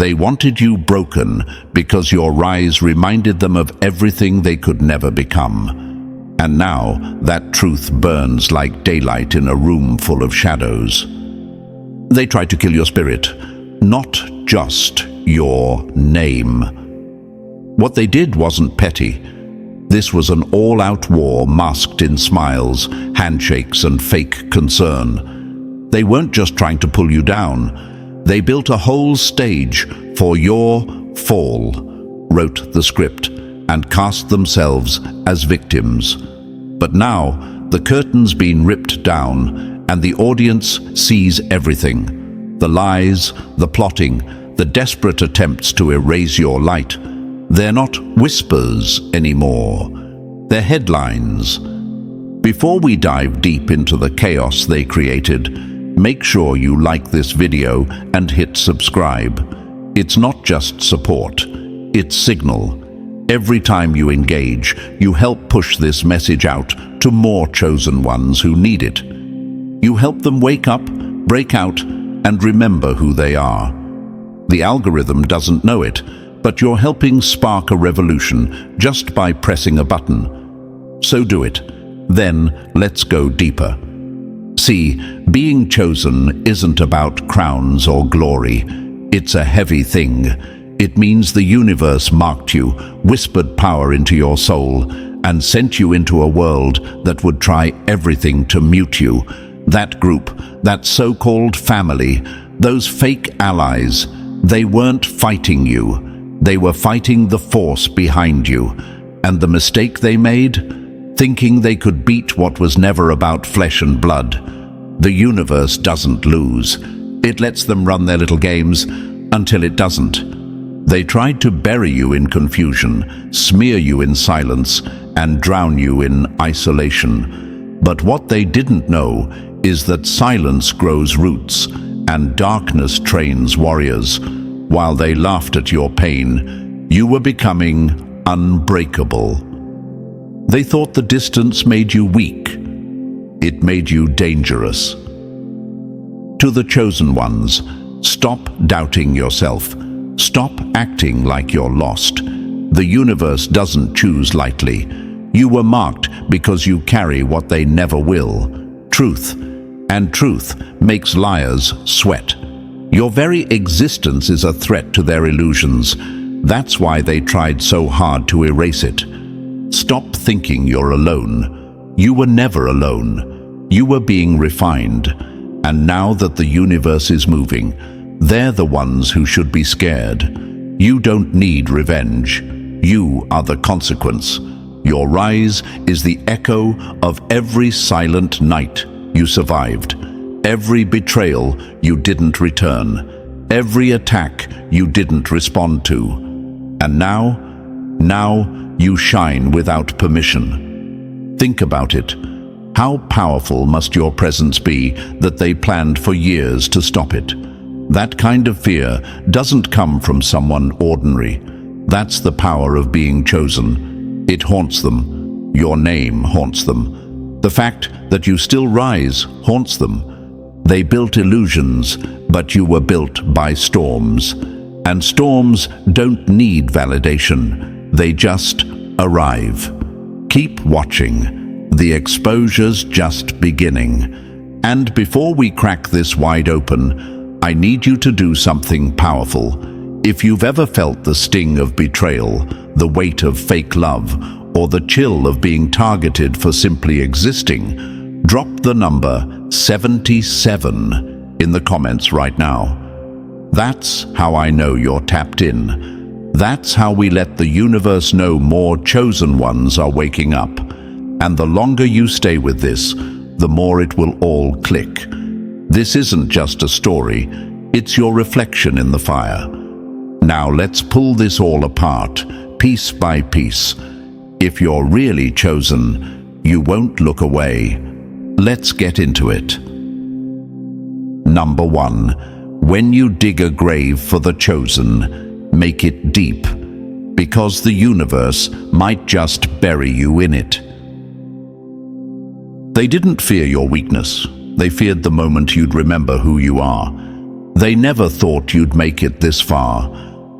They wanted you broken because your rise reminded them of everything they could never become. And now that truth burns like daylight in a room full of shadows. They tried to kill your spirit, not just your name. What they did wasn't petty. This was an all-out war masked in smiles, handshakes, and fake concern. They weren't just trying to pull you down. They built a whole stage for your fall, wrote the script, and cast themselves as victims. But now, the curtain's been ripped down, and the audience sees everything. The lies, the plotting, the desperate attempts to erase your light. They're not whispers anymore. They're headlines. Before we dive deep into the chaos they created, make sure you like this video and hit subscribe. It's not just support, it's signal. Every time you engage, you help push this message out to more chosen ones who need it. You help them wake up, break out, and remember who they are. The algorithm doesn't know it, but you're helping spark a revolution just by pressing a button. So do it. Then let's go deeper. See, being chosen isn't about crowns or glory. It's a heavy thing. It means the universe marked you, whispered power into your soul, and sent you into a world that would try everything to mute you. That group, that so-called family, those fake allies, they weren't fighting you. They were fighting the force behind you. And the mistake they made? Thinking they could beat what was never about flesh and blood. The universe doesn't lose. It lets them run their little games until it doesn't. They tried to bury you in confusion, smear you in silence, and drown you in isolation. But what they didn't know is that silence grows roots and darkness trains warriors. While they laughed at your pain, you were becoming unbreakable. They thought the distance made you weak. It made you dangerous. To the chosen ones, stop doubting yourself. Stop acting like you're lost. The universe doesn't choose lightly. You were marked because you carry what they never will. Truth. And truth makes liars sweat. Your very existence is a threat to their illusions. That's why they tried so hard to erase it. Stop thinking you're alone. You were never alone. You were being refined. And now that the universe is moving, they're the ones who should be scared. You don't need revenge. You are the consequence. Your rise is the echo of every silent night you survived, every betrayal you didn't return, every attack you didn't respond to. And now you shine without permission. Think about it. How powerful must your presence be that they planned for years to stop it? That kind of fear doesn't come from someone ordinary. That's the power of being chosen. It haunts them. Your name haunts them. The fact that you still rise haunts them. They built illusions, but you were built by storms. And storms don't need validation. They just arrive. Keep watching. The exposure's just beginning. And before we crack this wide open, I need you to do something powerful. If you've ever felt the sting of betrayal, the weight of fake love, or the chill of being targeted for simply existing, drop the number 77 in the comments right now. That's how I know you're tapped in. That's how we let the universe know more chosen ones are waking up. And the longer you stay with this, the more it will all click. This isn't just a story, it's your reflection in the fire. Now let's pull this all apart, piece by piece. If you're really chosen, you won't look away. Let's get into it. Number 1. When you dig a grave for the chosen, make it deep, because the universe might just bury you in it. They didn't fear your weakness. They feared the moment you'd remember who you are. They never thought you'd make it this far,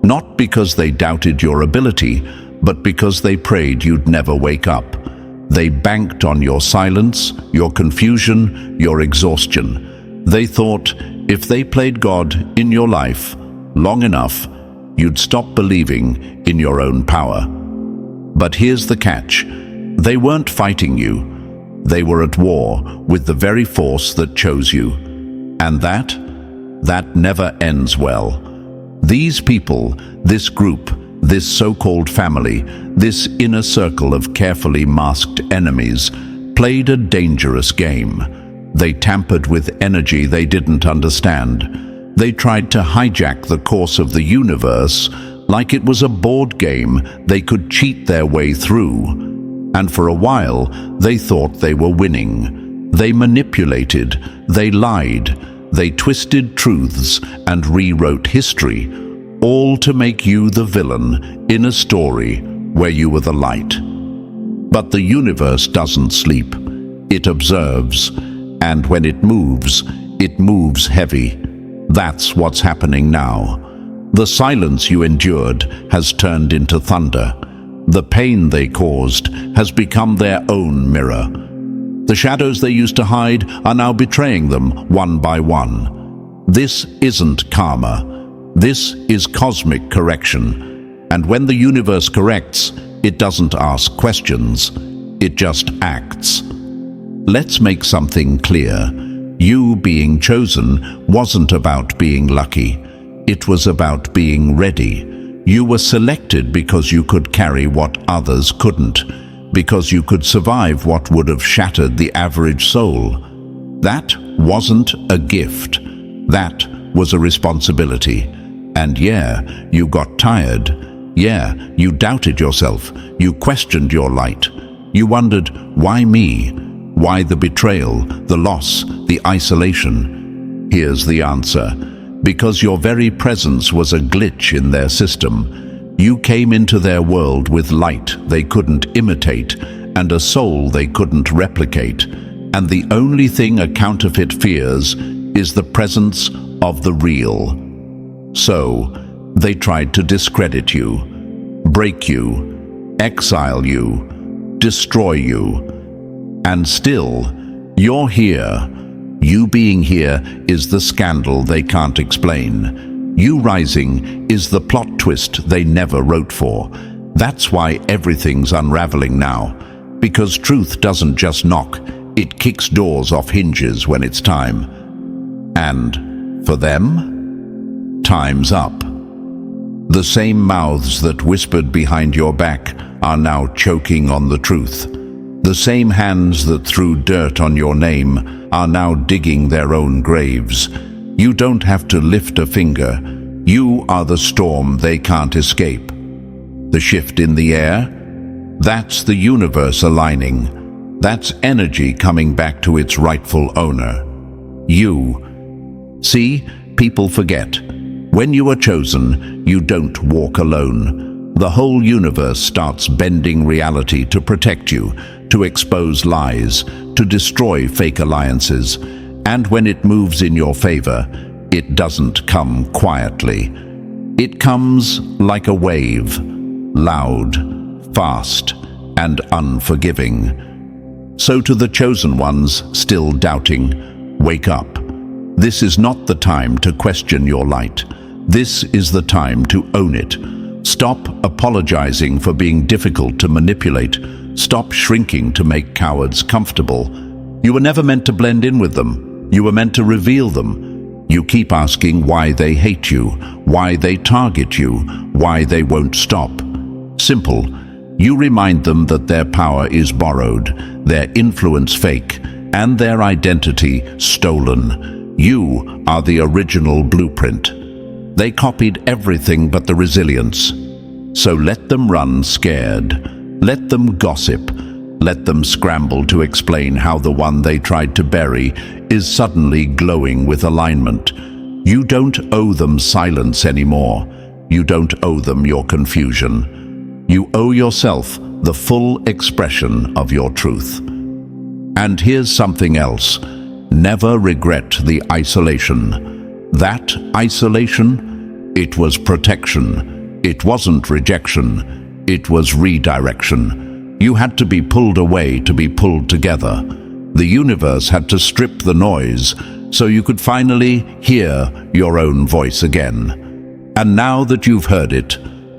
not because they doubted your ability, but because they prayed you'd never wake up. They banked on your silence, your confusion, your exhaustion. They thought if they played God in your life long enough, you'd stop believing in your own power. But here's the catch. They weren't fighting you. They were at war with the very force that chose you. And that never ends well. These people, this group, this so-called family, this inner circle of carefully masked enemies, played a dangerous game. They tampered with energy they didn't understand. They tried to hijack the course of the universe like it was a board game they could cheat their way through. And for a while, they thought they were winning. They manipulated, they lied, they twisted truths and rewrote history, all to make you the villain in a story where you were the light. But the universe doesn't sleep. It observes, and when it moves heavy. That's what's happening now. The silence you endured has turned into thunder. The pain they caused has become their own mirror. The shadows they used to hide are now betraying them one by one. This isn't karma. This is cosmic correction. And when the universe corrects, it doesn't ask questions. It just acts. Let's make something clear. You being chosen wasn't about being lucky. It was about being ready. You were selected because you could carry what others couldn't, because you could survive what would have shattered the average soul. That wasn't a gift. That was a responsibility. And yeah, you got tired. Yeah, you doubted yourself. You questioned your light. You wondered, why me? Why the betrayal, the loss, the isolation? Here's the answer. Because your very presence was a glitch in their system. You came into their world with light they couldn't imitate and a soul they couldn't replicate. And the only thing a counterfeit fears is the presence of the real. So, they tried to discredit you, break you, exile you, destroy you. And still, you're here. You being here is the scandal they can't explain. You rising is the plot twist they never wrote for. That's why everything's unraveling now. Because truth doesn't just knock, it kicks doors off hinges when it's time. And for them, time's up. The same mouths that whispered behind your back are now choking on the truth. The same hands that threw dirt on your name are now digging their own graves. You don't have to lift a finger. You are the storm they can't escape. The shift in the air? That's the universe aligning. That's energy coming back to its rightful owner. You. See, people forget. When you are chosen, you don't walk alone. The whole universe starts bending reality to protect you, to expose lies, to destroy fake alliances. And when it moves in your favor, it doesn't come quietly. It comes like a wave, loud, fast, and unforgiving. So to the chosen ones still doubting, wake up. This is not the time to question your light. This is the time to own it. Stop apologizing for being difficult to manipulate. Stop shrinking to make cowards comfortable. You were never meant to blend in with them. You were meant to reveal them. You keep asking why they hate you, why they target you, why they won't stop. Simple. You remind them that their power is borrowed, their influence fake, and their identity stolen. You are the original blueprint. They copied everything but the resilience. So let them run scared. Let them gossip. Let them scramble to explain how the one they tried to bury is suddenly glowing with alignment. You don't owe them silence anymore. You don't owe them your confusion. You owe yourself the full expression of your truth. And here's something else. Never regret the isolation. That isolation, it was protection. It wasn't rejection. It was redirection. You had to be pulled away to be pulled together. The universe had to strip the noise so you could finally hear your own voice again. And now that you've heard it,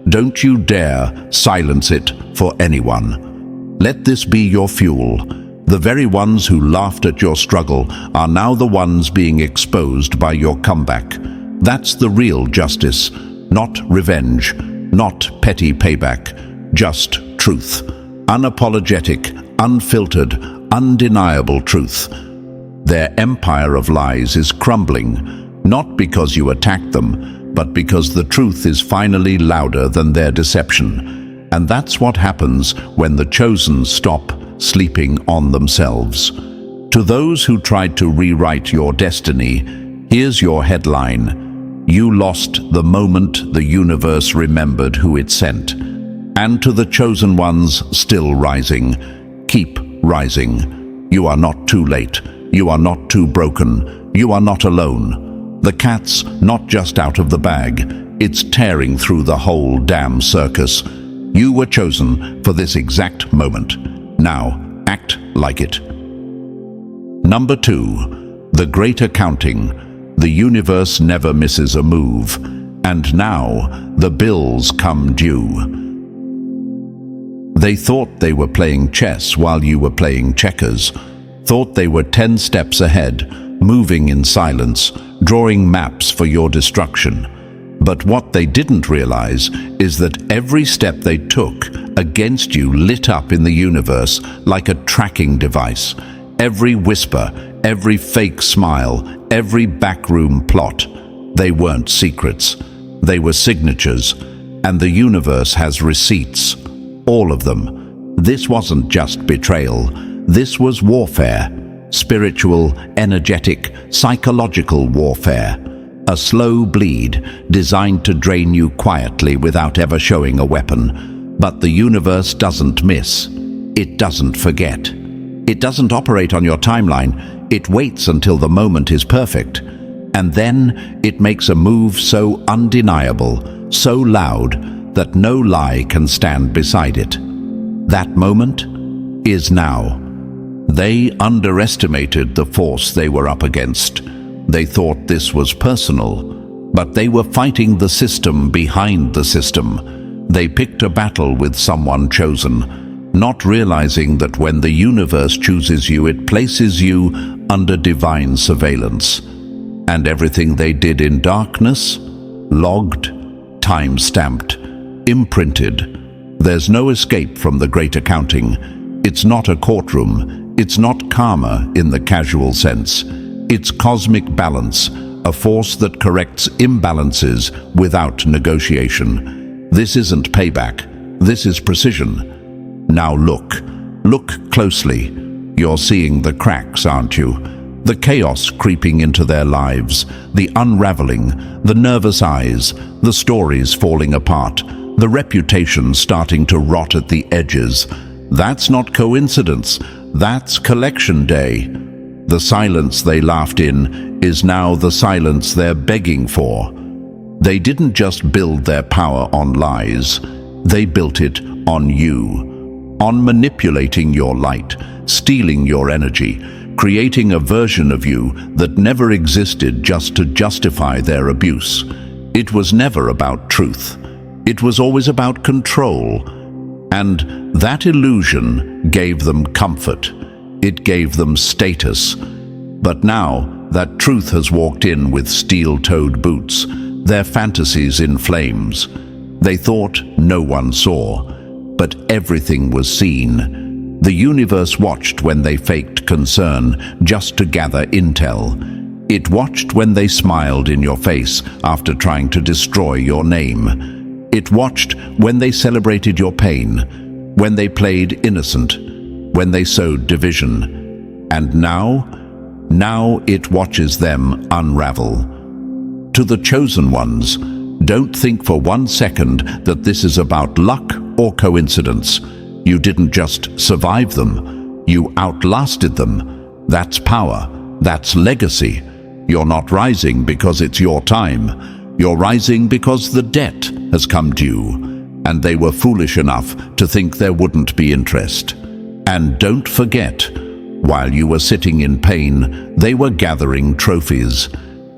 don't you dare silence it for anyone. Let this be your fuel. The very ones who laughed at your struggle are now the ones being exposed by your comeback. That's the real justice, not revenge, not petty payback, just truth. Unapologetic, unfiltered, undeniable truth. Their empire of lies is crumbling, not because you attacked them, but because the truth is finally louder than their deception. And that's what happens when the chosen stop sleeping on themselves. To those who tried to rewrite your destiny, here's your headline: you lost the moment the universe remembered who it sent. And to the chosen ones still rising, keep rising. You are not too late. You are not too broken. You are not alone. The cat's not just out of the bag. It's tearing through the whole damn circus. You were chosen for this exact moment. Now, act like it. Number 2, the great accounting. The universe never misses a move. And now, the bills come due. They thought they were playing chess while you were playing checkers. Thought they were 10 steps ahead, moving in silence, drawing maps for your destruction. But what they didn't realize is that every step they took against you lit up in the universe like a tracking device. Every whisper, every fake smile, every backroom plot. They weren't secrets. They were signatures. And the universe has receipts. All of them. This wasn't just betrayal. This was warfare. Spiritual, energetic, psychological warfare. A slow bleed designed to drain you quietly without ever showing a weapon. But the universe doesn't miss. It doesn't forget. It doesn't operate on your timeline. It waits until the moment is perfect. And then it makes a move so undeniable, so loud, that no lie can stand beside it. That moment is now. They underestimated the force they were up against. They thought this was personal, but they were fighting the system behind the system. They picked a battle with someone chosen, not realizing that when the universe chooses you, it places you under divine surveillance. And everything they did in darkness, logged, time-stamped, imprinted. There's no escape from the great accounting. It's not a courtroom. It's not karma in the casual sense. It's cosmic balance, a force that corrects imbalances without negotiation. This isn't payback. This is precision. Now look. Look closely. You're seeing the cracks, aren't you? The chaos creeping into their lives, the unraveling, the nervous eyes, the stories falling apart, the reputation starting to rot at the edges. That's not coincidence. That's collection day. The silence they laughed in is now the silence they're begging for. They didn't just build their power on lies. They built it on you. On manipulating your light, stealing your energy, creating a version of you that never existed just to justify their abuse. It was never about truth. It was always about control. And that illusion gave them comfort. It gave them status. But now that truth has walked in with steel-toed boots, their fantasies in flames. They thought no one saw, but everything was seen. The universe watched when they faked concern just to gather intel. It watched when they smiled in your face after trying to destroy your name. It watched when they celebrated your pain, when they played innocent, when they sowed division. And now it watches them unravel. To the chosen ones, don't think for 1 second that this is about luck or coincidence. You didn't just survive them, you outlasted them. That's power, that's legacy. You're not rising because it's your time. You're rising because the debt has come due, and they were foolish enough to think there wouldn't be interest. And don't forget, while you were sitting in pain, they were gathering trophies.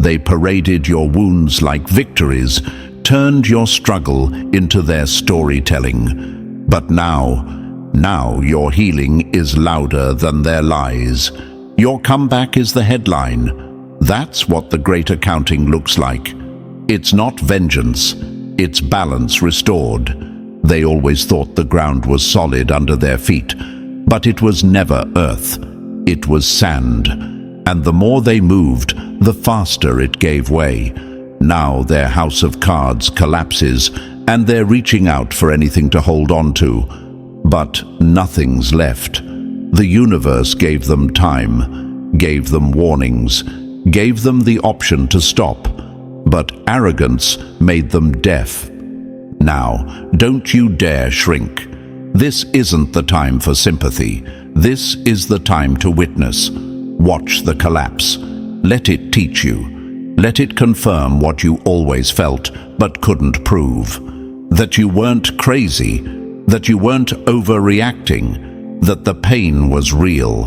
They paraded your wounds like victories, turned your struggle into their storytelling. But now your healing is louder than their lies. Your comeback is the headline. That's what the great accounting looks like. It's not vengeance, it's balance restored. They always thought the ground was solid under their feet, but it was never earth. It was sand, and the more they moved, the faster it gave way. Now their house of cards collapses, and they're reaching out for anything to hold on to. But nothing's left. The universe gave them time, gave them warnings, gave them the option to stop, but arrogance made them deaf. Now, don't you dare shrink. This isn't the time for sympathy. This is the time to witness. Watch the collapse. Let it teach you. Let it confirm what you always felt but couldn't prove. That you weren't crazy, that you weren't overreacting, that the pain was real.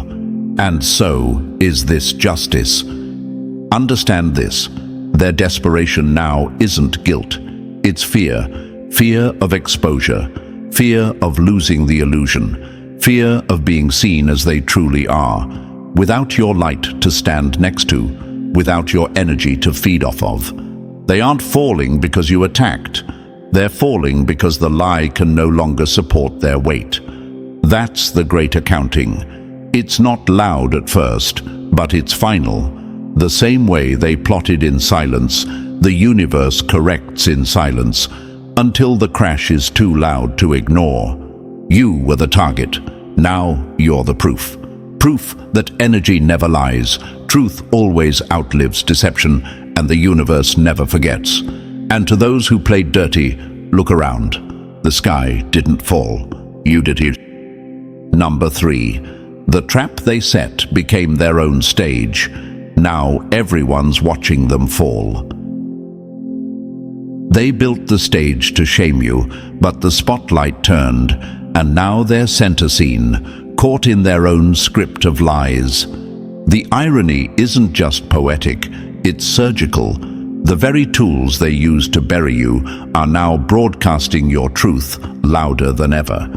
And so is this justice. Understand this. Their desperation now isn't guilt. It's fear. Fear of exposure. Fear of losing the illusion. Fear of being seen as they truly are. Without your light to stand next to. Without your energy to feed off of. They aren't falling because you attacked. They're falling because the lie can no longer support their weight. That's the great accounting. It's not loud at first, but it's final. The same way they plotted in silence, the universe corrects in silence, until the crash is too loud to ignore. You were the target. Now you're the proof. Proof that energy never lies, truth always outlives deception, and the universe never forgets. And to those who played dirty, look around. The sky didn't fall. You did it. Number 3. The trap they set became their own stage. Now everyone's watching them fall. They built the stage to shame you, but the spotlight turned, and now they're center scene, caught in their own script of lies. The irony isn't just poetic, it's surgical. The very tools they used to bury you are now broadcasting your truth louder than ever.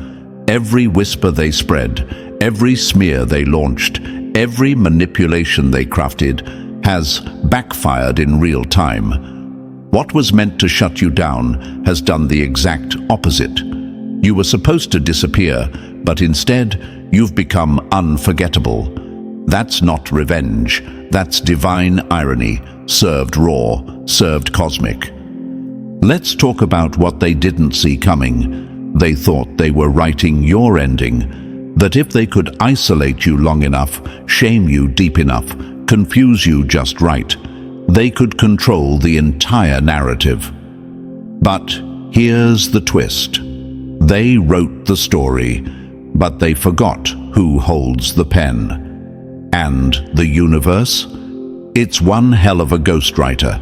Every whisper they spread, every smear they launched, every manipulation they crafted has backfired in real time. What was meant to shut you down has done the exact opposite. You were supposed to disappear, but instead you've become unforgettable. That's not revenge, that's divine irony, served raw, served cosmic. Let's talk about what they didn't see coming. They thought they were writing your ending, that if they could isolate you long enough, shame you deep enough, confuse you just right, they could control the entire narrative. But here's the twist. They wrote the story, but they forgot who holds the pen. And the universe? It's one hell of a ghostwriter.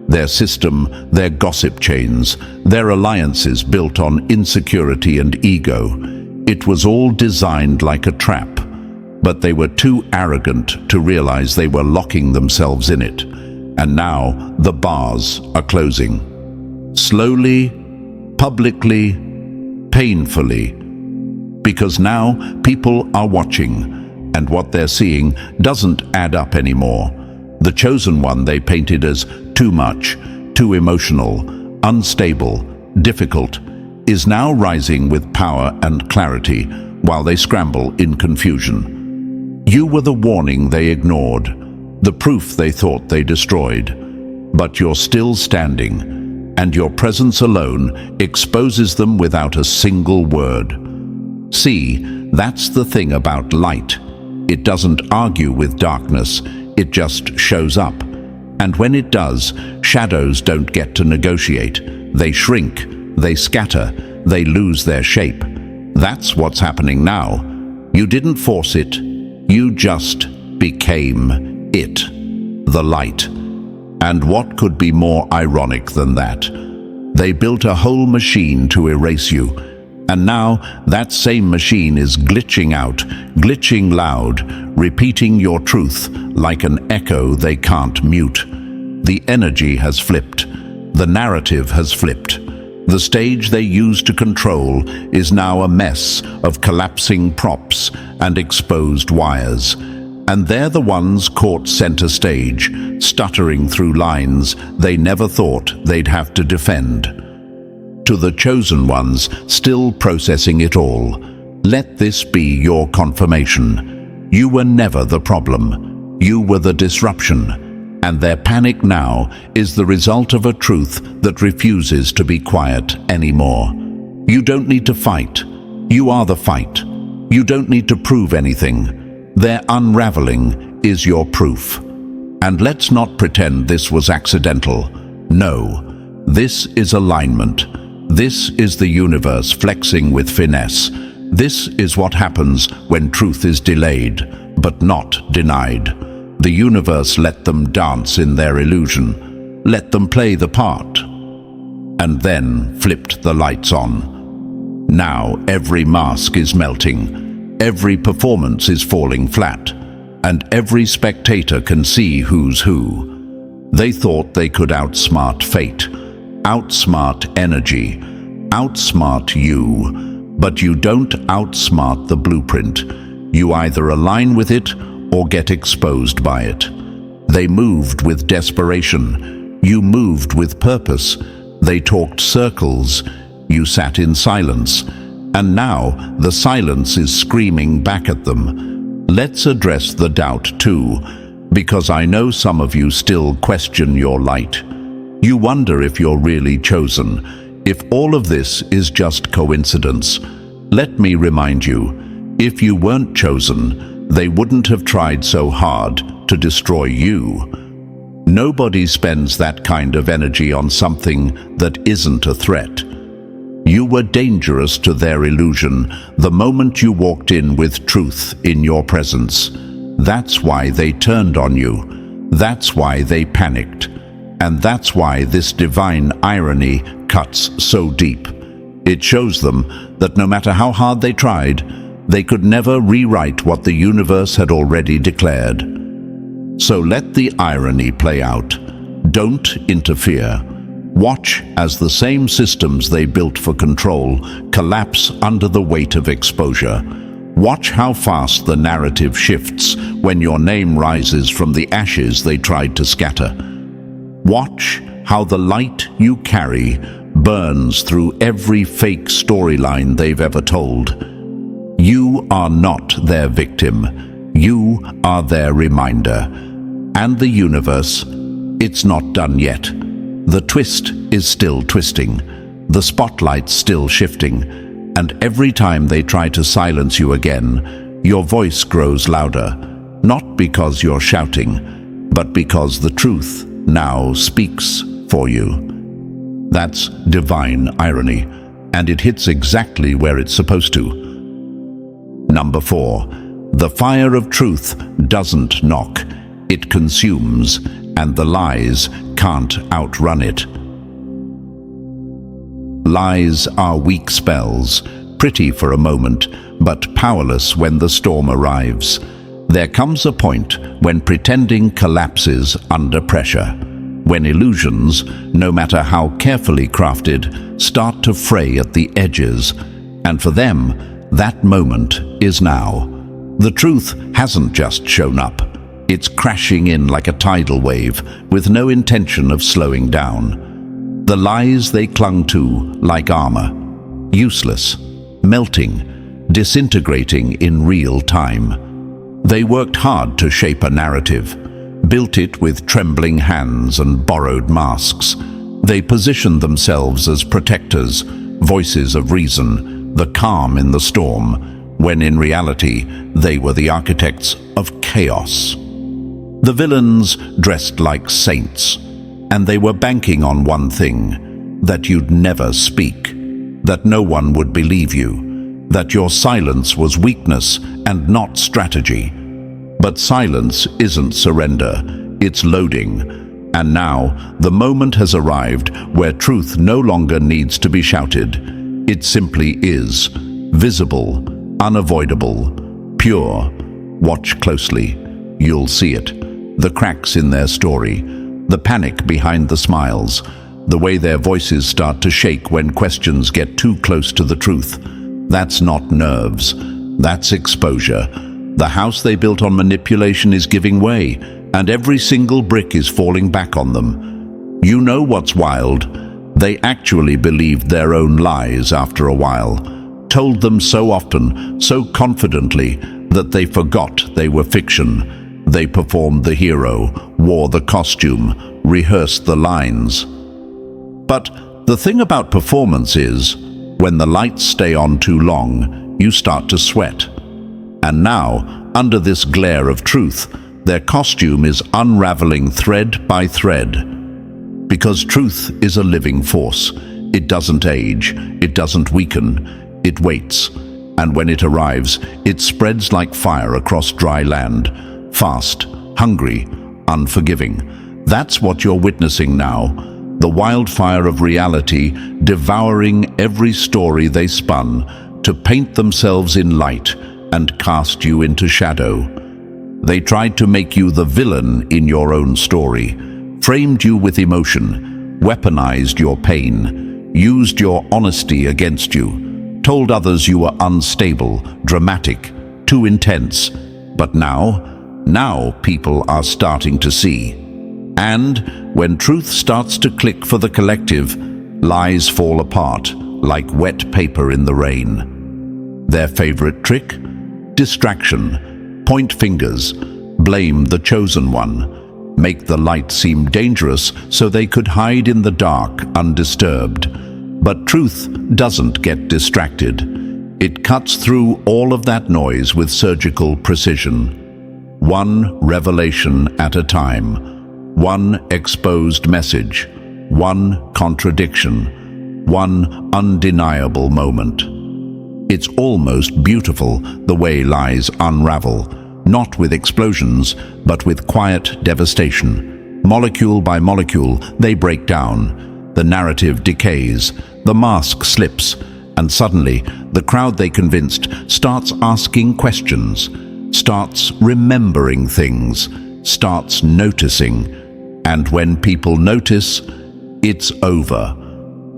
Their system, their gossip chains, their alliances built on insecurity and ego. It was all designed like a trap, but they were too arrogant to realize they were locking themselves in it. And now the bars are closing. Slowly, publicly, painfully. Because now people are watching, and what they're seeing doesn't add up anymore. The chosen one they painted as too much, too emotional, unstable, difficult, is now rising with power and clarity while they scramble in confusion. You were the warning they ignored, the proof they thought they destroyed. But you're still standing, and your presence alone exposes them without a single word. See, that's the thing about light. It doesn't argue with darkness, it just shows up. And when it does, shadows don't get to negotiate. They shrink, they scatter, they lose their shape. That's what's happening now. You didn't force it, you just became it. the light. And what could be more ironic than that? They built a whole machine to erase you, and now that same machine is glitching out, glitching loud, repeating your truth like an echo they can't mute. The energy has flipped. The narrative has flipped. The stage they used to control is now a mess of collapsing props and exposed wires. And they're the ones caught center stage, stuttering through lines they never thought they'd have to defend. To the chosen ones still processing it all, let this be your confirmation. You were never the problem. You were the disruption. And their panic now is the result of a truth that refuses to be quiet anymore. You don't need to fight. You are the fight. You don't need to prove anything. Their unraveling is your proof. And let's not pretend this was accidental. No, this is alignment. This is the universe flexing with finesse. This is what happens when truth is delayed, but not denied. The universe let them dance in their illusion, let them play the part, and then flipped the lights on. Now every mask is melting, every performance is falling flat, and every spectator can see who's who. They thought they could outsmart fate, outsmart energy, outsmart you, but you don't outsmart the blueprint. You either align with it or get exposed by it. They moved with desperation. You moved with purpose. They talked circles. You sat in silence. And now the silence is screaming back at them. Let's address the doubt too, because I know some of you still question your light. You wonder if you're really chosen, if all of this is just coincidence. Let me remind you, if you weren't chosen, they wouldn't have tried so hard to destroy you. Nobody spends that kind of energy on something that isn't a threat. You were dangerous to their illusion the moment you walked in with truth in your presence. That's why they turned on you. That's why they panicked. And that's why this divine irony cuts so deep. It shows them that no matter how hard they tried, they could never rewrite what the universe had already declared. So let the irony play out. Don't interfere. Watch as the same systems they built for control collapse under the weight of exposure. Watch how fast the narrative shifts when your name rises from the ashes they tried to scatter. Watch how the light you carry burns through every fake storyline they've ever told. You are not their victim. You are their reminder. And the universe, it's not done yet. The twist is still twisting. The spotlight's still shifting. And every time they try to silence you again, your voice grows louder. Not because you're shouting, but because the truth now speaks for you. That's divine irony, and it hits exactly where it's supposed to. Number 4, the fire of truth doesn't knock. It consumes, and the lies can't outrun it. Lies are weak spells, pretty for a moment, but powerless when the storm arrives. There comes a point when pretending collapses under pressure, when illusions, no matter how carefully crafted, start to fray at the edges. And for them, that moment is now. The truth hasn't just shown up. It's crashing in like a tidal wave, with no intention of slowing down. The lies they clung to like armor, useless, melting, disintegrating in real time. They worked hard to shape a narrative, built it with trembling hands and borrowed masks. They positioned themselves as protectors, voices of reason, the calm in the storm, when in reality they were the architects of chaos. The villains dressed like saints, and they were banking on one thing, that you'd never speak, that no one would believe you, that your silence was weakness and not strategy. But silence isn't surrender. It's loading. And now, the moment has arrived where truth no longer needs to be shouted. It simply is. Visible, unavoidable, pure. Watch closely. You'll see it. The cracks in their story, the panic behind the smiles, the way their voices start to shake when questions get too close to the truth. That's not nerves. That's exposure. The house they built on manipulation is giving way, and every single brick is falling back on them. You know what's wild? They actually believed their own lies after a while, told them so often, so confidently, that they forgot they were fiction. They performed the hero, wore the costume, rehearsed the lines. But the thing about performance is, when the lights stay on too long, you start to sweat. And now, under this glare of truth, their costume is unraveling thread by thread. Because truth is a living force. It doesn't age, it doesn't weaken, it waits. And when it arrives, it spreads like fire across dry land, fast, hungry, unforgiving. That's what you're witnessing now, the wildfire of reality devouring every story they spun to paint themselves in light and cast you into shadow. They tried to make you the villain in your own story, framed you with emotion, weaponized your pain, used your honesty against you, told others you were unstable, dramatic, too intense. But now people are starting to see. And when truth starts to click for the collective, lies fall apart like wet paper in the rain. Their favorite trick? Distraction. Point fingers. Blame the chosen one. Make the light seem dangerous so they could hide in the dark undisturbed. But truth doesn't get distracted. It cuts through all of that noise with surgical precision. One revelation at a time. One exposed message. One contradiction. One undeniable moment. It's almost beautiful the way lies unravel, not with explosions, but with quiet devastation. Molecule by molecule, they break down. The narrative decays, the mask slips, and suddenly the crowd they convinced starts asking questions, starts remembering things, starts noticing. And when people notice, it's over.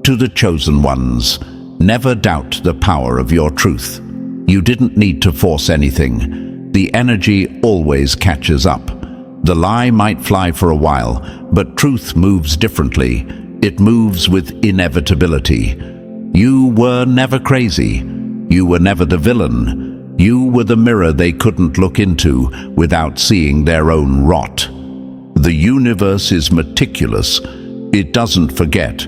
To the chosen ones, never doubt the power of your truth. You didn't need to force anything. The energy always catches up. The lie might fly for a while, but truth moves differently. It moves with inevitability. You were never crazy. You were never the villain. You were the mirror they couldn't look into without seeing their own rot. The universe is meticulous. It doesn't forget.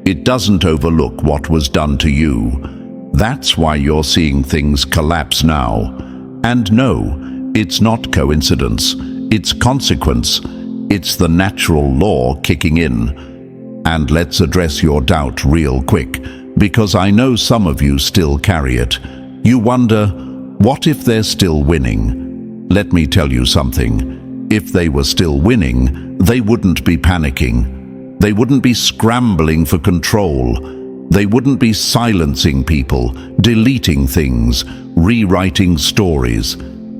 It doesn't overlook what was done to you. That's why you're seeing things collapse now. And no, it's not coincidence. It's consequence. It's the natural law kicking in. And let's address your doubt real quick, because I know some of you still carry it. You wonder, what if they're still winning? Let me tell you something. If they were still winning, they wouldn't be panicking. They wouldn't be scrambling for control. They wouldn't be silencing people, deleting things, rewriting stories.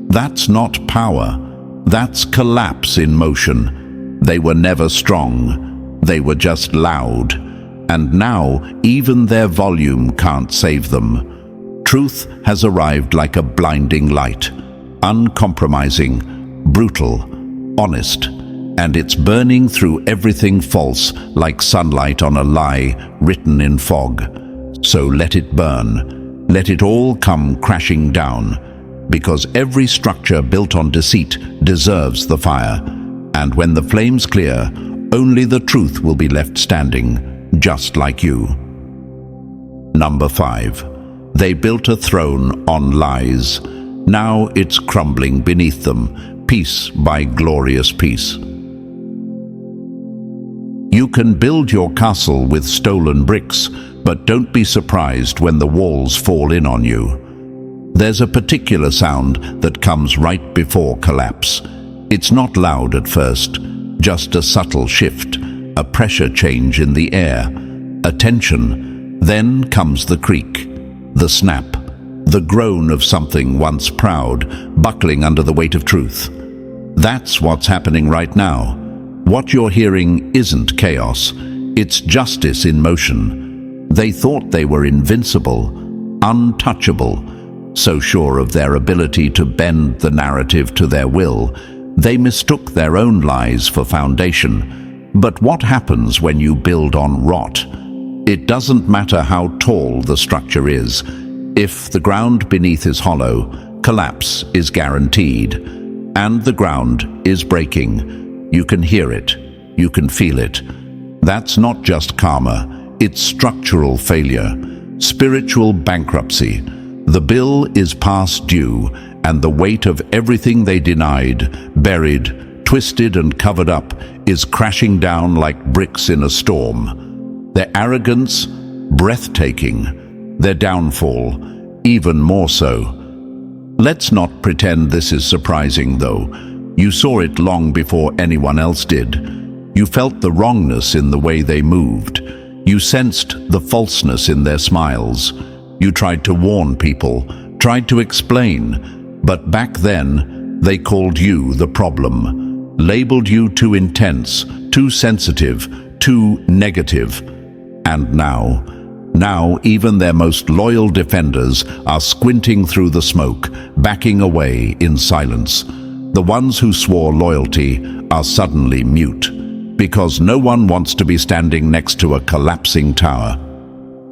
That's not power. That's collapse in motion. They were never strong. They were just loud. And now, even their volume can't save them. Truth has arrived like a blinding light, uncompromising, brutal, honest, and it's burning through everything false like sunlight on a lie written in fog. So let it burn. Let it all come crashing down, because every structure built on deceit deserves the fire. And when the flames clear, only the truth will be left standing, just like you. Number 5. They built a throne on lies. Now it's crumbling beneath them, piece by glorious piece. You can build your castle with stolen bricks, but don't be surprised when the walls fall in on you. There's a particular sound that comes right before collapse. It's not loud at first, just a subtle shift, a pressure change in the air, a tension. Then comes the creak, the snap, the groan of something once proud, buckling under the weight of truth. That's what's happening right now. What you're hearing isn't chaos, it's justice in motion. They thought they were invincible, untouchable, so sure of their ability to bend the narrative to their will, they mistook their own lies for foundation. But what happens when you build on rot? It doesn't matter how tall the structure is. If the ground beneath is hollow, collapse is guaranteed. And the ground is breaking. You can hear it. You can feel it. That's not just karma. It's structural failure, spiritual bankruptcy. The bill is past due, and the weight of everything they denied, buried, twisted and covered up is crashing down like bricks in a storm. Their arrogance, breathtaking. Their downfall, even more so. Let's not pretend this is surprising, though. You saw it long before anyone else did. You felt the wrongness in the way they moved. You sensed the falseness in their smiles. You tried to warn people, tried to explain, but back then they called you the problem, labeled you too intense, too sensitive, too negative. And now even their most loyal defenders are squinting through the smoke, backing away in silence. The ones who swore loyalty are suddenly mute, because no one wants to be standing next to a collapsing tower.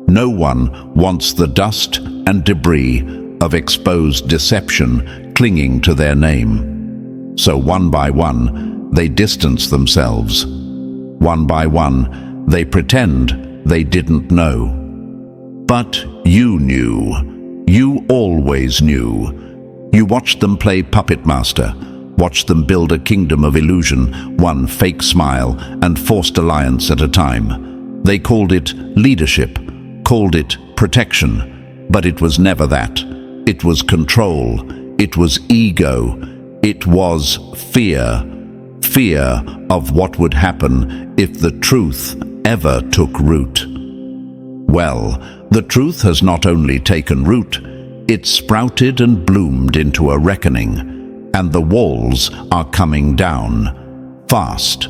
No one wants the dust and debris of exposed deception clinging to their name. So one by one, they distance themselves. One by one, they pretend they didn't know. But you knew. You always knew. You watched them play puppet master, watched them build a kingdom of illusion, one fake smile and forced alliance at a time. They called it leadership, called it protection, but it was never that. It was control, it was ego, it was fear. Fear of what would happen if the truth ever took root. Well, the truth has not only taken root, it sprouted and bloomed into a reckoning, and the walls are coming down, fast.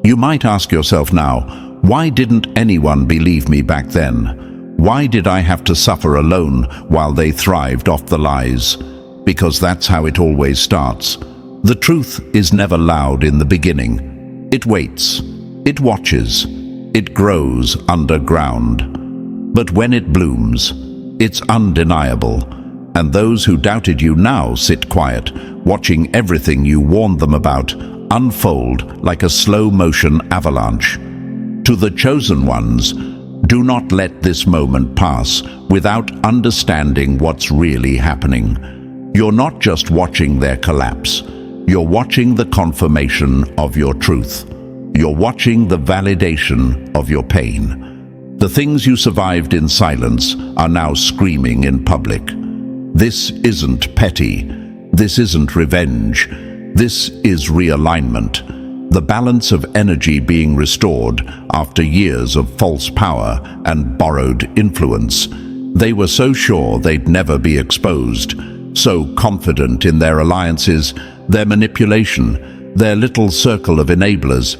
You might ask yourself now, why didn't anyone believe me back then? Why did I have to suffer alone while they thrived off the lies? Because that's how it always starts. The truth is never loud in the beginning. It waits, it watches, it grows underground. But when it blooms, it's undeniable. And those who doubted you now sit quiet, watching everything you warned them about unfold like a slow-motion avalanche. To the chosen ones, do not let this moment pass without understanding what's really happening. You're not just watching their collapse. You're watching the confirmation of your truth. You're watching the validation of your pain. The things you survived in silence are now screaming in public. This isn't petty. This isn't revenge. This is realignment. The balance of energy being restored after years of false power and borrowed influence. They were so sure they'd never be exposed, so confident in their alliances, their manipulation, their little circle of enablers.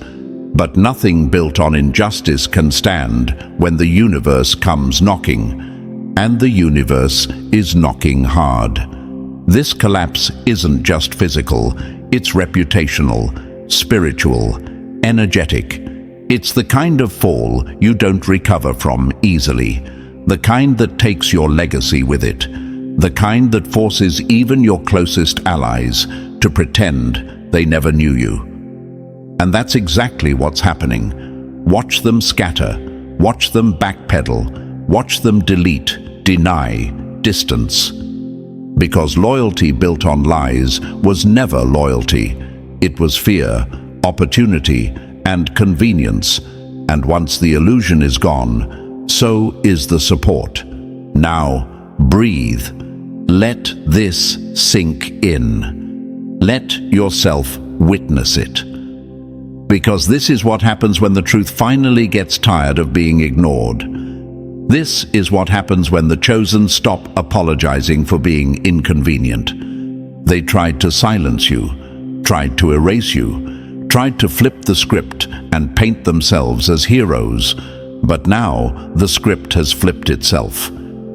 But nothing built on injustice can stand when the universe comes knocking. And the universe is knocking hard. This collapse isn't just physical, it's reputational, spiritual, energetic. It's the kind of fall you don't recover from easily, the kind that takes your legacy with it, the kind that forces even your closest allies to pretend they never knew you. And that's exactly what's happening. Watch them scatter, watch them backpedal, watch them delete, deny, distance. Because loyalty built on lies was never loyalty. It was fear, opportunity, and convenience. And once the illusion is gone, so is the support. Now, breathe. Let this sink in. Let yourself witness it. Because this is what happens when the truth finally gets tired of being ignored. This is what happens when the chosen stop apologizing for being inconvenient. They tried to silence you, tried to erase you, tried to flip the script and paint themselves as heroes. But now the script has flipped itself.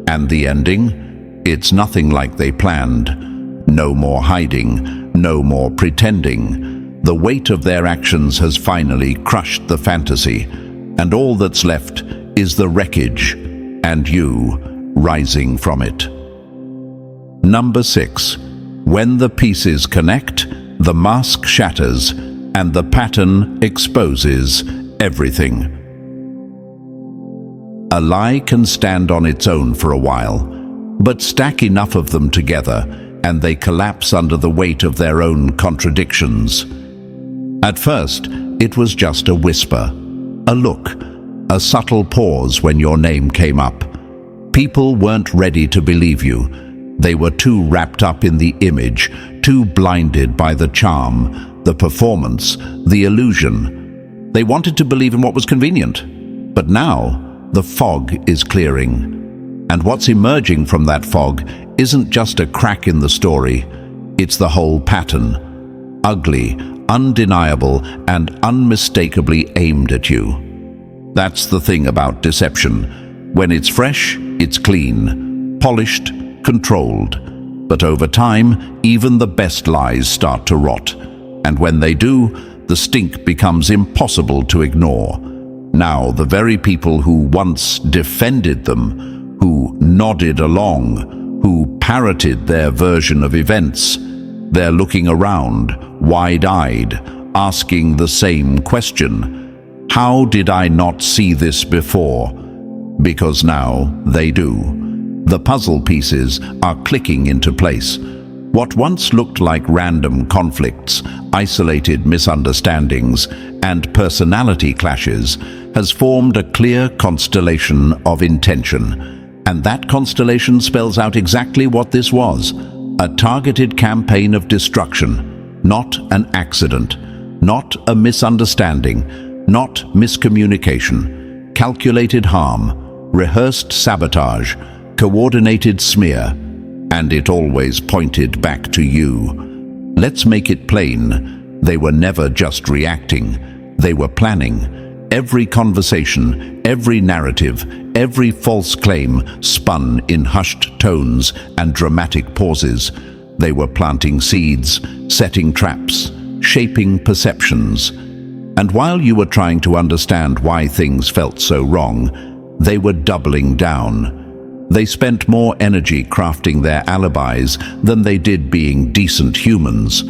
And the ending? It's nothing like they planned. No more hiding, no more pretending. The weight of their actions has finally crushed the fantasy, and all that's left is the wreckage, and you rising from it. Number 6. When the pieces connect, the mask shatters, and the pattern exposes everything. A lie can stand on its own for a while, but stack enough of them together, and they collapse under the weight of their own contradictions. At first, it was just a whisper, a look, a subtle pause when your name came up. People weren't ready to believe you. They were too wrapped up in the image, too blinded by the charm, the performance, the illusion. They wanted to believe in what was convenient. But now, the fog is clearing. And what's emerging from that fog isn't just a crack in the story. It's the whole pattern. Ugly, undeniable, and unmistakably aimed at you. That's the thing about deception. When it's fresh, it's clean, polished, controlled. But over time, even the best lies start to rot. And when they do, the stink becomes impossible to ignore. Now, the very people who once defended them, who nodded along, who parroted their version of events, they're looking around, wide-eyed, asking the same question. How did I not see this before? Because now they do. The puzzle pieces are clicking into place. What once looked like random conflicts, isolated misunderstandings, and personality clashes has formed a clear constellation of intention. And that constellation spells out exactly what this was. A targeted campaign of destruction, not an accident, not a misunderstanding, not miscommunication, calculated harm, rehearsed sabotage, coordinated smear, and it always pointed back to you. Let's make it plain, they were never just reacting, they were planning. Every conversation, every narrative, every false claim spun in hushed tones and dramatic pauses. They were planting seeds, setting traps, shaping perceptions. And while you were trying to understand why things felt so wrong, they were doubling down. They spent more energy crafting their alibis than they did being decent humans.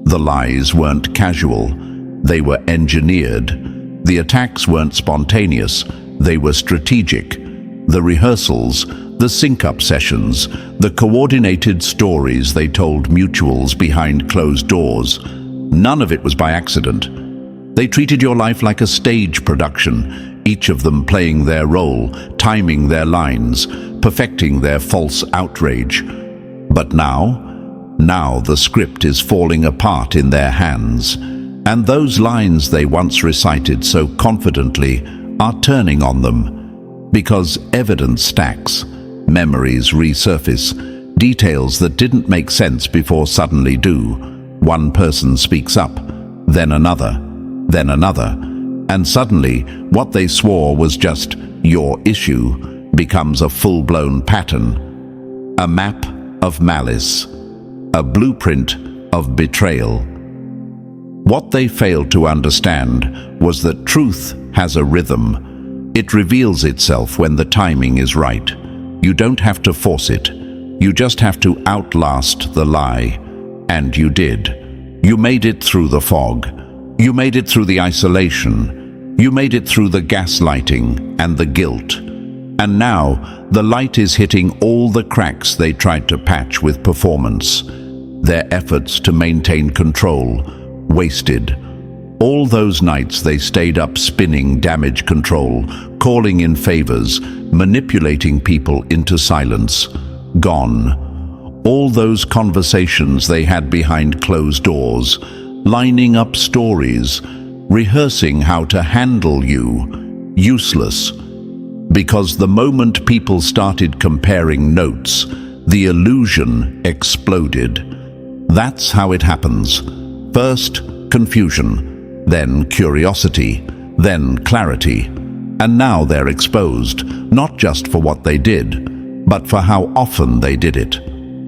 The lies weren't casual, they were engineered. The attacks weren't spontaneous, they were strategic. The rehearsals, the sync-up sessions, the coordinated stories they told mutuals behind closed doors, none of it was by accident. They treated your life like a stage production, each of them playing their role, timing their lines, perfecting their false outrage. But now the script is falling apart in their hands. And those lines they once recited so confidently are turning on them. Because evidence stacks, memories resurface, details that didn't make sense before suddenly do. One person speaks up, then another, and suddenly what they swore was just your issue becomes a full-blown pattern, a map of malice, a blueprint of betrayal. What they failed to understand was that truth has a rhythm. It reveals itself when the timing is right. You don't have to force it. You just have to outlast the lie. And you did. You made it through the fog. You made it through the isolation. You made it through the gaslighting and the guilt. And now, the light is hitting all the cracks they tried to patch with performance. Their efforts to maintain control wasted. All those nights they stayed up spinning damage control, calling in favors, manipulating people into silence. Gone. All those conversations they had behind closed doors, lining up stories, rehearsing how to handle you, useless. Because the moment people started comparing notes, the illusion exploded. That's how it happens. First, confusion, then curiosity, then clarity. And now they're exposed, not just for what they did, but for how often they did it.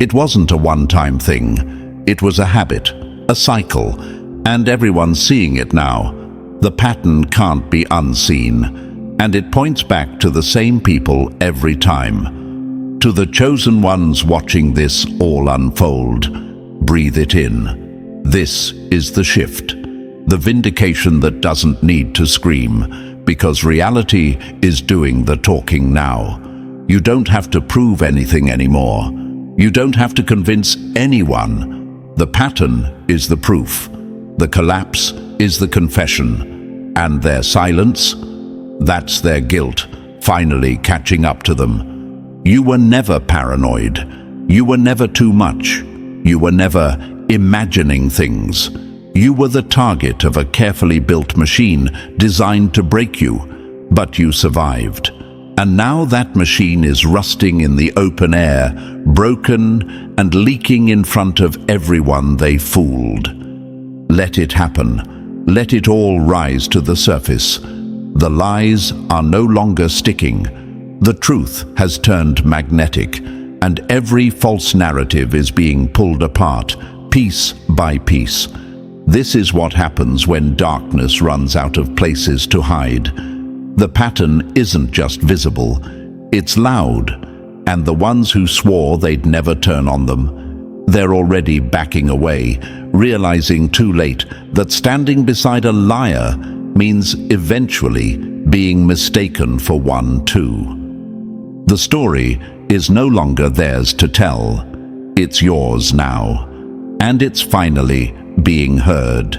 It wasn't a one-time thing. It was a habit, a cycle, and everyone's seeing it now. The pattern can't be unseen, and it points back to the same people every time. To the chosen ones watching this all unfold, breathe it in. This is the shift, the vindication that doesn't need to scream, because reality is doing the talking now. You don't have to prove anything anymore. You don't have to convince anyone. The pattern is the proof. The collapse is the confession. And their silence, that's their guilt, finally catching up to them. You were never paranoid. You were never too much. You were never imagining things. You were the target of a carefully built machine designed to break you, but you survived. And now that machine is rusting in the open air, broken and leaking in front of everyone they fooled. Let it happen. Let it all rise to the surface. The lies are no longer sticking. The truth has turned magnetic, and every false narrative is being pulled apart, piece by piece. This is what happens when darkness runs out of places to hide. The pattern isn't just visible, it's loud, and the ones who swore they'd never turn on them, they're already backing away, realizing too late that standing beside a liar means eventually being mistaken for one too. The story is no longer theirs to tell. It's yours now, and it's finally being heard.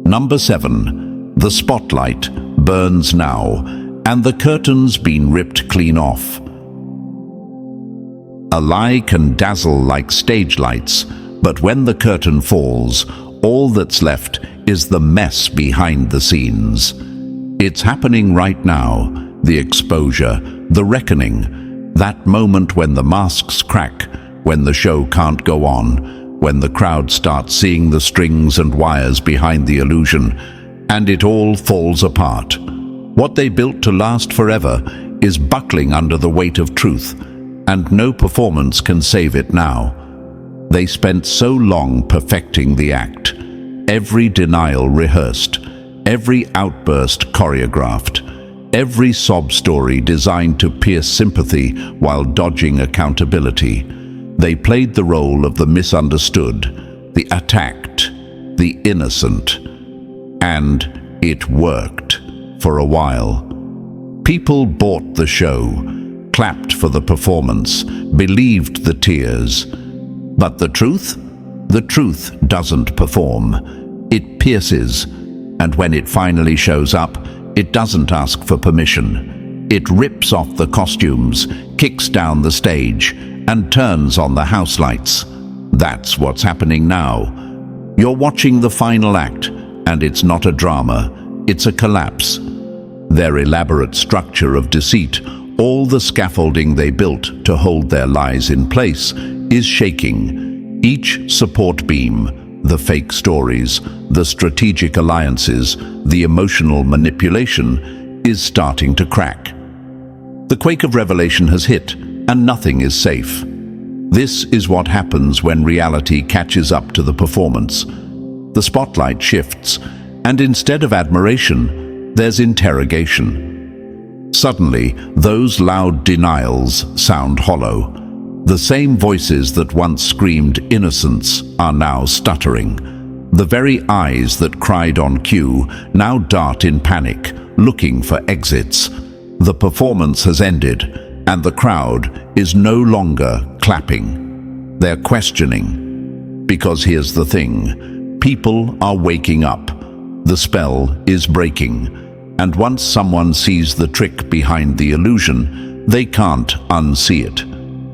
Number 7. The spotlight burns now, and the curtain's been ripped clean off. A lie can dazzle like stage lights, but when the curtain falls, all that's left is the mess behind the scenes. It's happening right now, the exposure, the reckoning, that moment when the masks crack, when the show can't go on, when the crowd starts seeing the strings and wires behind the illusion, and it all falls apart. What they built to last forever is buckling under the weight of truth, and no performance can save it now. They spent so long perfecting the act, every denial rehearsed, every outburst choreographed, every sob story designed to pierce sympathy while dodging accountability. They played the role of the misunderstood, the attacked, the innocent. And it worked for a while. People bought the show, clapped for the performance, believed the tears. But the truth? The truth doesn't perform. It pierces, and when it finally shows up, it doesn't ask for permission. It rips off the costumes, kicks down the stage, and turns on the house lights. That's what's happening now. You're watching the final act, and it's not a drama, it's a collapse. Their elaborate structure of deceit, all the scaffolding they built to hold their lies in place, is shaking. Each support beam, the fake stories, the strategic alliances, the emotional manipulation, is starting to crack. The quake of revelation has hit, and nothing is safe. This is what happens when reality catches up to the performance. The spotlight shifts, and instead of admiration, there's interrogation. Suddenly, those loud denials sound hollow. The same voices that once screamed innocence are now stuttering. The very eyes that cried on cue now dart in panic, looking for exits. The performance has ended, and the crowd is no longer clapping. They're questioning. Because here's the thing, people are waking up. The spell is breaking, and once someone sees the trick behind the illusion, they can't unsee it.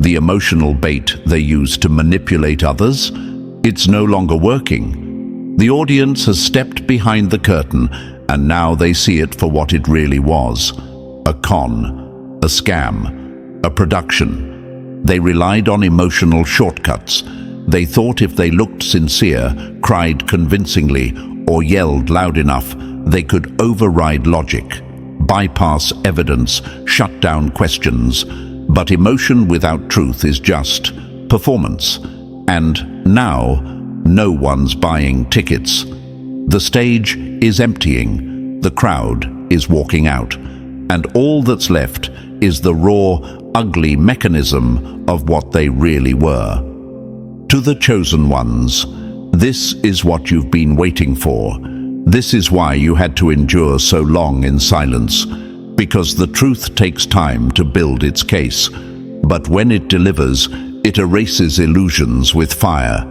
The emotional bait they use to manipulate others, it's no longer working. The audience has stepped behind the curtain, and now they see it for what it really was: a con, a scam, a production. They relied on emotional shortcuts. They thought if they looked sincere, cried convincingly, or yelled loud enough, they could override logic, bypass evidence, shut down questions. But emotion without truth is just performance. And now, no one's buying tickets. The stage is emptying, the crowd is walking out, and all that's left is the raw, ugly mechanism of what they really were. To the chosen ones, this is what you've been waiting for. This is why you had to endure so long in silence, because the truth takes time to build its case. But when it delivers, it erases illusions with fire.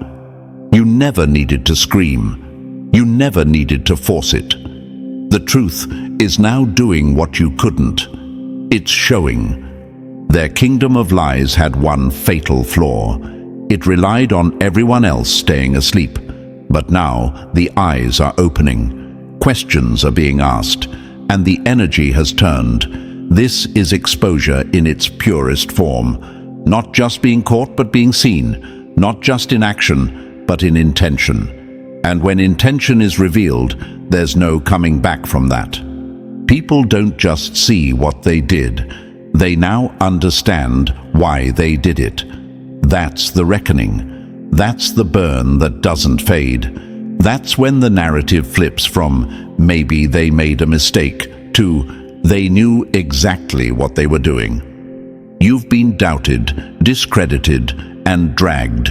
You never needed to scream. You never needed to force it. The truth is now doing what you couldn't. It's showing. Their kingdom of lies had one fatal flaw. It relied on everyone else staying asleep. But now the eyes are opening. Questions are being asked, and the energy has turned. This is exposure in its purest form. Not just being caught, but being seen. Not just in action, but in intention. And when intention is revealed, there's no coming back from that. People don't just see what they did. They now understand why they did it. That's the reckoning. That's the burn that doesn't fade. That's when the narrative flips from maybe they made a mistake to they knew exactly what they were doing. You've been doubted, discredited, and dragged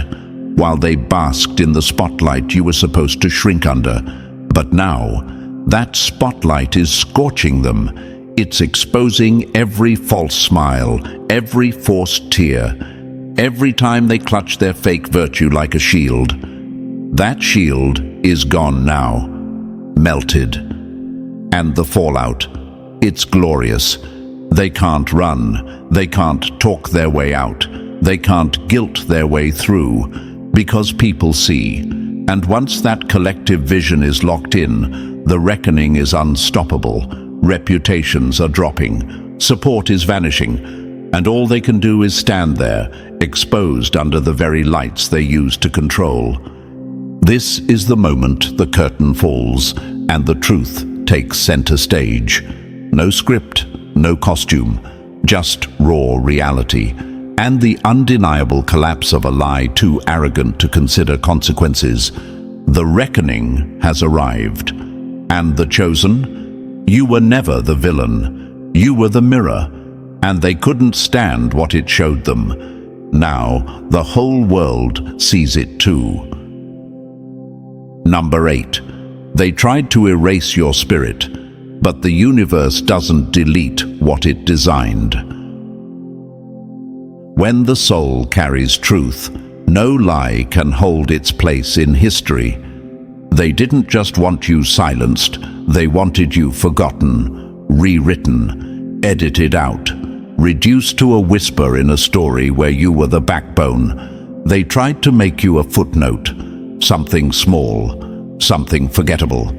while they basked in the spotlight you were supposed to shrink under. But now, that spotlight is scorching them. It's exposing every false smile, every forced tear, every time they clutch their fake virtue like a shield. That shield is gone now, melted. And the fallout, it's glorious. They can't run, they can't talk their way out, they can't guilt their way through, because people see. And once that collective vision is locked in, the reckoning is unstoppable. Reputations are dropping, support is vanishing, and all they can do is stand there, exposed under the very lights they use to control. This is the moment the curtain falls, and the truth takes center stage. No script, no costume, just raw reality, and the undeniable collapse of a lie too arrogant to consider consequences. The reckoning has arrived. And the chosen? You were never the villain. You were the mirror, and they couldn't stand what it showed them. Now, the whole world sees it too. Number 8. They tried to erase your spirit, but the universe doesn't delete what it designed. When the soul carries truth, no lie can hold its place in history. They didn't just want you silenced, they wanted you forgotten, rewritten, edited out, reduced to a whisper in a story where you were the backbone. They tried to make you a footnote, something small, something forgettable.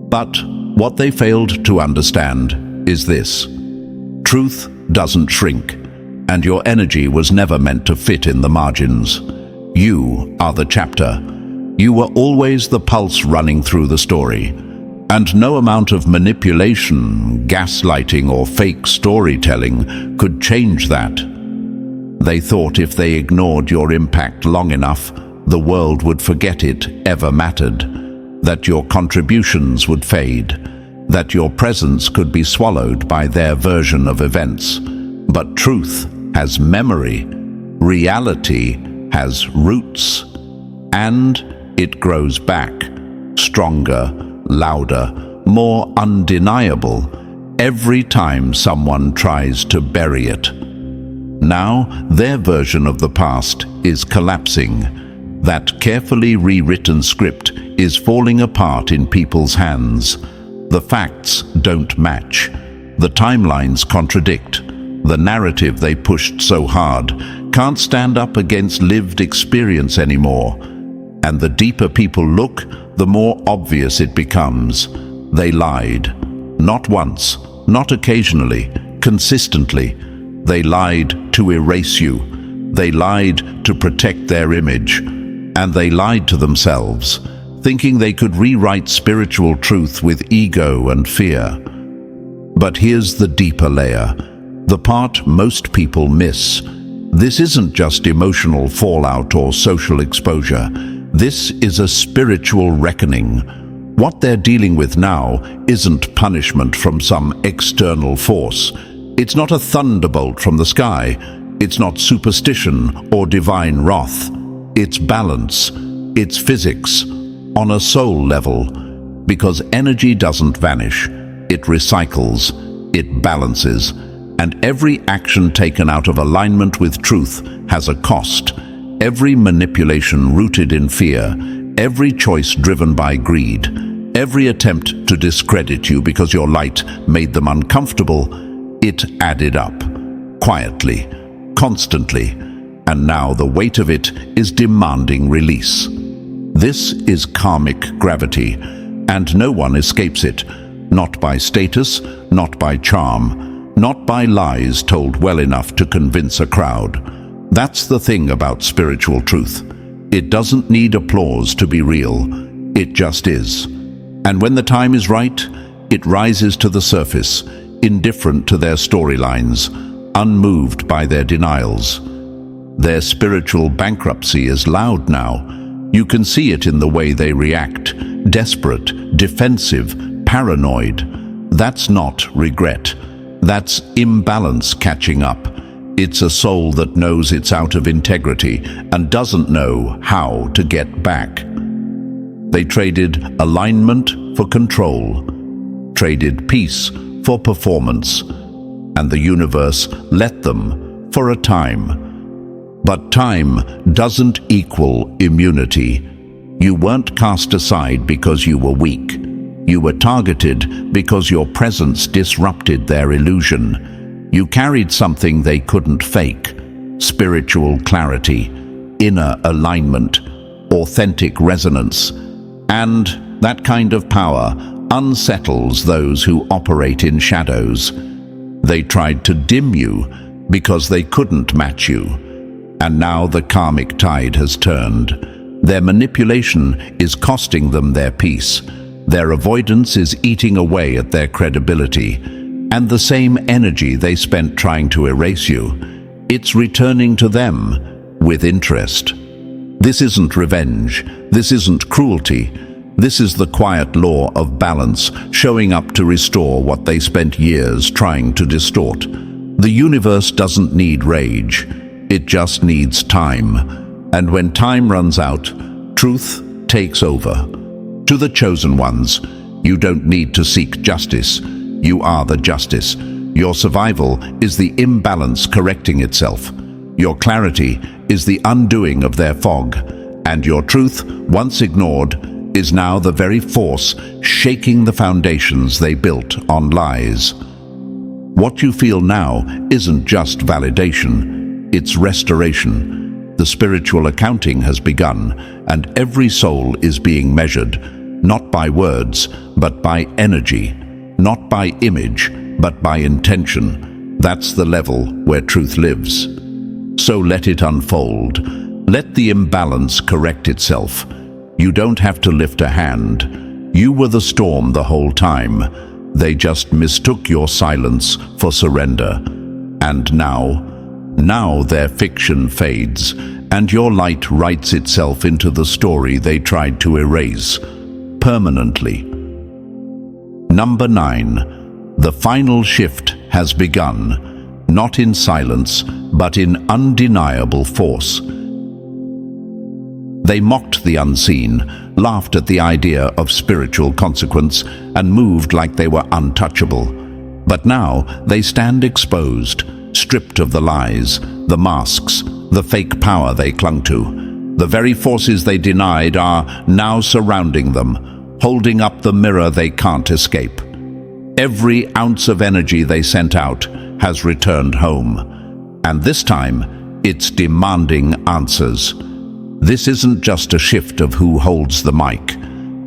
But what they failed to understand is this: truth doesn't shrink, and your energy was never meant to fit in the margins. You are the chapter. You were always the pulse running through the story, and no amount of manipulation, gaslighting, or fake storytelling could change that. They thought if they ignored your impact long enough, the world would forget it ever mattered, that your contributions would fade, that your presence could be swallowed by their version of events. But truth has memory, reality has roots, and it grows back, stronger, louder, more undeniable, every time someone tries to bury it. Now, their version of the past is collapsing. That carefully rewritten script is falling apart in people's hands. The facts don't match. The timelines contradict. The narrative they pushed so hard can't stand up against lived experience anymore. And the deeper people look, the more obvious it becomes. They lied. Not once, not occasionally, consistently. They lied to erase you. They lied to protect their image. And they lied to themselves, thinking they could rewrite spiritual truth with ego and fear. But here's the deeper layer, the part most people miss. This isn't just emotional fallout or social exposure. This is a spiritual reckoning. What they're dealing with now isn't punishment from some external force. It's not a thunderbolt from the sky. It's not superstition or divine wrath. It's balance. It's physics on a soul level. Because energy doesn't vanish. It recycles. It balances. And every action taken out of alignment with truth has a cost. Every manipulation rooted in fear, every choice driven by greed, every attempt to discredit you because your light made them uncomfortable, it added up, quietly, constantly, and now the weight of it is demanding release. This is karmic gravity, and no one escapes it, not by status, not by charm, not by lies told well enough to convince a crowd. That's the thing about spiritual truth. It doesn't need applause to be real. It just is. And when the time is right, it rises to the surface, indifferent to their storylines, unmoved by their denials. Their spiritual bankruptcy is loud now. You can see it in the way they react, desperate, defensive, paranoid. That's not regret. That's imbalance catching up. It's a soul that knows it's out of integrity and doesn't know how to get back. They traded alignment for control, traded peace for performance, and the universe let them for a time. But time doesn't equal immunity. You weren't cast aside because you were weak. You were targeted because your presence disrupted their illusion. You carried something they couldn't fake: spiritual clarity, inner alignment, authentic resonance. And that kind of power unsettles those who operate in shadows. They tried to dim you because they couldn't match you. And now the karmic tide has turned. Their manipulation is costing them their peace. Their avoidance is eating away at their credibility. And the same energy they spent trying to erase you, it's returning to them with interest. This isn't revenge. This isn't cruelty. This is the quiet law of balance, showing up to restore what they spent years trying to distort. The universe doesn't need rage. It just needs time. And when time runs out, truth takes over. To the chosen ones, you don't need to seek justice. You are the justice. Your survival is the imbalance correcting itself. Your clarity is the undoing of their fog. And your truth, once ignored, is now the very force shaking the foundations they built on lies. What you feel now isn't just validation, it's restoration. The spiritual accounting has begun, and every soul is being measured, not by words, but by energy. Not by image, but by intention. That's the level where truth lives. So let it unfold. Let the imbalance correct itself. You don't have to lift a hand. You were the storm the whole time. They just mistook your silence for surrender. And now their fiction fades, and your light writes itself into the story they tried to erase, permanently. Number 9. The final shift has begun, not in silence, but in undeniable force. They mocked the unseen, laughed at the idea of spiritual consequence, and moved like they were untouchable. But now they stand exposed, stripped of the lies, the masks, the fake power they clung to. The very forces they denied are now surrounding them, holding up the mirror they can't escape. Every ounce of energy they sent out has returned home. And this time, it's demanding answers. This isn't just a shift of who holds the mic.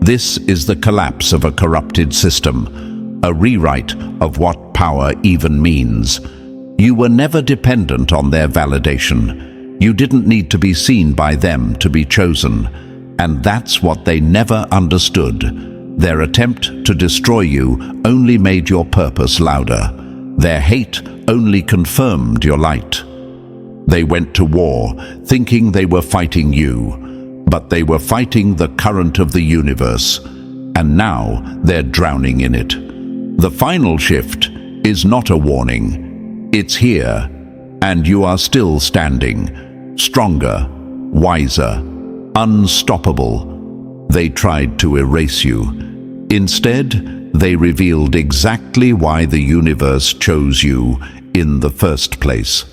This is the collapse of a corrupted system, a rewrite of what power even means. You were never dependent on their validation. You didn't need to be seen by them to be chosen. And that's what they never understood. Their attempt to destroy you only made your purpose louder. Their hate only confirmed your light. They went to war, thinking they were fighting you, but they were fighting the current of the universe, and now they're drowning in it. The final shift is not a warning. It's here, and you are still standing, stronger, wiser, unstoppable. They tried to erase you. Instead, they revealed exactly why the universe chose you in the first place.